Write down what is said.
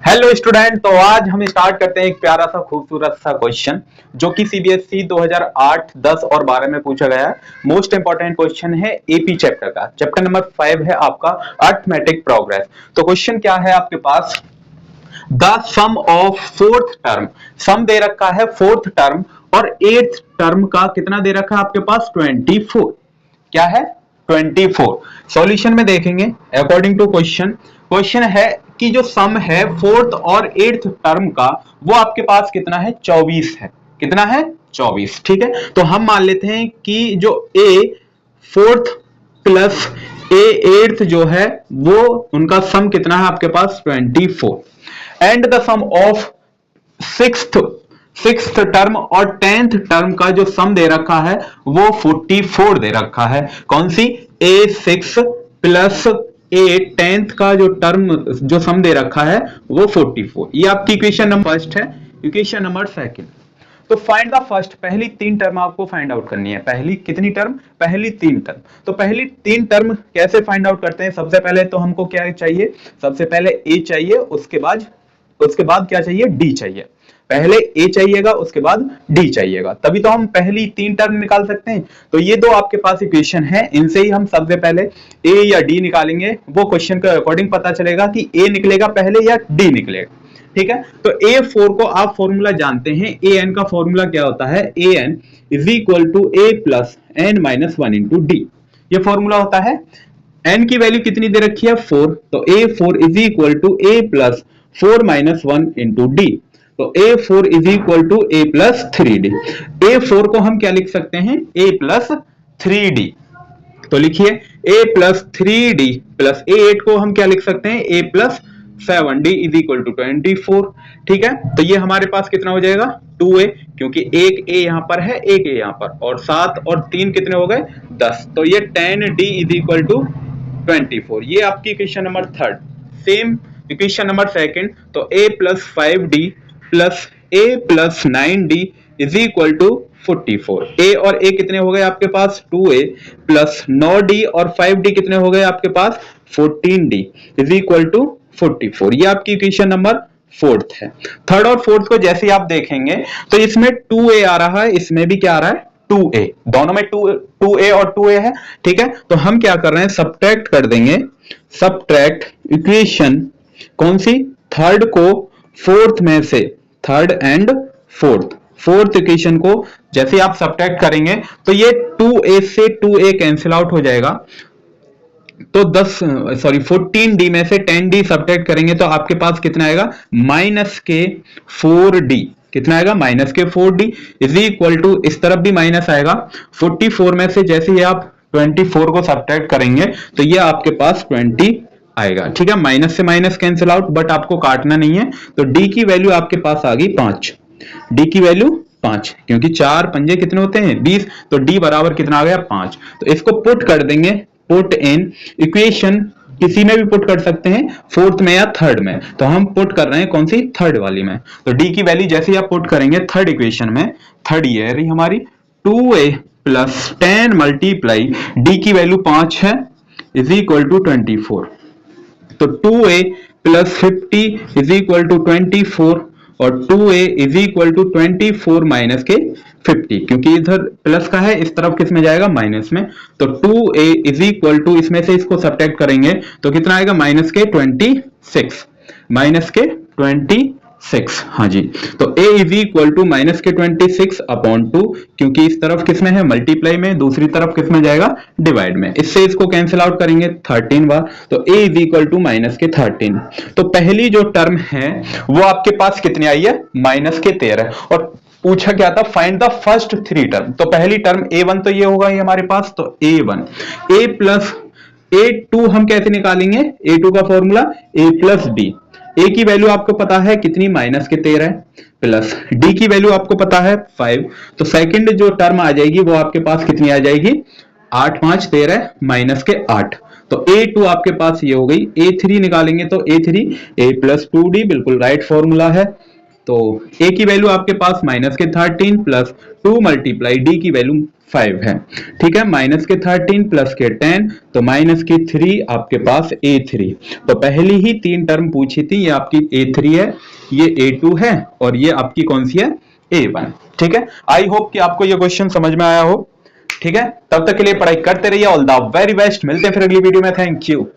Hello student. तो आज हम स्टार्ट करते हैं एक प्यारा सा खूबसूरत सा क्वेश्चन जो कि सीबीएसई 2008, 10 और 12 में पूछा गया है। मोस्ट इंपॉर्टेंट क्वेश्चन है एपी चैप्टर का। चैप्टर नंबर 5 है आपका अरिथमेटिक प्रोग्रेस। तो क्वेश्चन क्या है आपके पास, the sum of fourth term. Sum दे रखा है फोर्थ टर्म और एट्थ टर्म का कितना दे रखा है आपके पास 24। क्या है 24। सॉल्यूशन में देखेंगे अकॉर्डिंग टू क्वेश्चन। क्वेश्चन है कि जो सम है फोर्थ और एट्थ टर्म का वो आपके पास कितना है 24 है। कितना है 24। ठीक है, तो हम मान लेते हैं कि जो A fourth plus A eighth जो है वो उनका सम कितना है आपके पास 24। And the sum of sixth term और 10th टर्म का जो सम दे रखा है वो 44 दे रखा है। कौन सी A6 प्लस A10th का जो टर्म जो सम दे रखा है वो 44। ये आपकी इक्वेशन नंबर फर्स्ट है। इक्वेशन नंबर सेकंड, तो फाइंड द फर्स्ट। पहली 3 टर्म आपको फाइंड आउट करनी है। पहली कितनी टर्म, पहली 3 टर्म। तो पहली 3 टर्म कैसे फाइंड आउट करते हैं? सबसे पहले तो हमको क्या चाहिए, सबसे पहले A चाहिए, उसके बाद क्या चाहिए, D चाहिए। पहले ए चाहिएगा, उसके बाद डी चाहिएगा, तभी तो हम पहली 3 टर्म निकाल सकते हैं। तो ये दो आपके पास इक्वेशन है, इनसे ही हम सबसे पहले ए या डी निकालेंगे। वो क्वेश्चन के अकॉर्डिंग पता चलेगा कि ए निकलेगा पहले या डी निकलेगा। ठीक है, तो A4 को आप फॉर्मूला जानते हैं। ए एन का फॉर्मूला क्या होता है, a n is equal to A plus n minus 1 into d. ये फॉर्मूला होता है। एन की वैल्यू कितनी दे रखी है 4, तो A4 is equal to A plus 4 minus 1 into D. तो A4 is equal to A plus 3D। A4 को हम क्या लिख सकते हैं, A प्लस 3D। तो लिखिए A plus 3D plus A8 को हम क्या लिख सकते हैं, A plus 7D is equal to 24। ठीक है, तो ये हमारे पास कितना हो जाएगा 2A, क्योंकि एक A यहां पर है, एक A यहां पर, और 7 और 3 कितने हो गए 10। तो ये 10D इज इक्वल टू 24। ये आपकी equation number third. Same equation number second, तो A plus 5D plus A plus 9D is equal to 44। A और A कितने हो गए आपके पास 2A प्लस 9D और 5D कितने हो गए आपके पास 14D इज इक्वल टू 44। ये आपकी इक्वेशन नंबर फोर्थ है। थर्ड और फोर्थ को जैसे आप देखेंगे तो इसमें 2A आ रहा है, इसमें भी क्या आ रहा है 2A, दोनों में 2A और 2A है। ठीक है, तो हम क्या कर रहे हैं, सब्ट्रैक्ट कर देंगे। सब्ट्रैक्ट इक्वेशन कौन सी, थर्ड को फोर्थ में से, थर्ड एंड फोर्थ इक्वेशन को जैसे आप सब्ट्रैक्ट करेंगे तो ये 2A से 2A कैंसिल आउट हो जाएगा। तो 14D में से 10D सब्ट्रैक्ट करेंगे तो आपके पास कितना आएगा माइनस के 4D। कितना आएगा माइनस के 4D इज इक्वल टू, इस तरफ भी माइनस आएगा। 44 में से जैसे ही आप 24 को सब्ट्रैक्ट करेंगे तो ये आपके पास 20 आएगा। ठीक है, माइनस से माइनस कैंसिल आउट, बट आपको काटना नहीं है। तो डी की वैल्यू आपके पास आ गई 5। डी की वैल्यू 5, क्योंकि 4 पंजे कितने होते हैं 20, तो डी बराबर कितना आ गया 5। तो इसको पुट कर देंगे, पुट इन इक्वेशन, किसी में भी पुट कर सकते हैं, फोर्थ में या थर्ड में। तो हम पुट कर रहे हैं कौन सी, थर्ड वाली में। तो डी की वैल्यू जैसे ही आप पुट करेंगे थर्ड इक्वेशन में, थर्ड ये रही हमारी 2A प्लस 10 मल्टीप्लाई डी की वैल्यू 5 है इज इक्वल टू 24। तो 2A plus 50 is equal to 24 और 2A is equal to 24 minus के 50, क्योंकि इधर प्लस का है, इस तरफ किस में जाएगा माइनस में। तो 2A इज इक्वल टू, इसमें से इसको सब्ट्रैक्ट करेंगे तो कितना आएगा माइनस के 26, माइनस के 26। हाँ जी, तो A is equal to minus के 26 अपॉन 2, क्योंकि इस तरफ किसमें है मल्टीप्लाई में, दूसरी तरफ किसमें जाएगा डिवाइड में। इससे इसको कैंसिल आउट करेंगे 13 बार, तो A is equal to minus के 13। तो पहली जो टर्म है वो आपके पास कितनी आई है माइनस के 13। और पूछा क्या था, फाइंड द फर्स्ट 3 टर्म। तो पहली टर्म A1 तो ये होगा ये हमारे पास, तो A1 A प्लस A2 हम कैसे निकालेंगे, A2 का formula A plus D। A की वैल्यू आपको पता है कितनी माइनस के 13 प्लस D की वैल्यू आपको पता है 5। तो सेकंड जो टर्म आ जाएगी वो आपके पास कितनी आ जाएगी 8 5 13 माइनस के 8। तो A2 आपके पास ये हो गई। A3 निकालेंगे तो A3 A प्लस 2D, बिल्कुल राइट फॉर्मूला है। तो a की वैल्यू आपके पास माइनस के 13 प्लस 2 मल्टीप्लाई d की वैल्यू 5 है। ठीक है, माइनस के 13 प्लस के 10 तो माइनस की 3 आपके पास a3। तो पहली ही 3 टर्म पूछी थी, ये आपकी a3 है, ये a2 है और ये आपकी कौन सी है, a1। ठीक है, आई होप कि आपको ये क्वेश्चन समझ में आया हो। ठीक है, तब तक के लिए पढ़ाई करते रहिए। ऑल द वेरी बेस्ट, मिलते हैं फिर अगली वीडियो में। Thank you.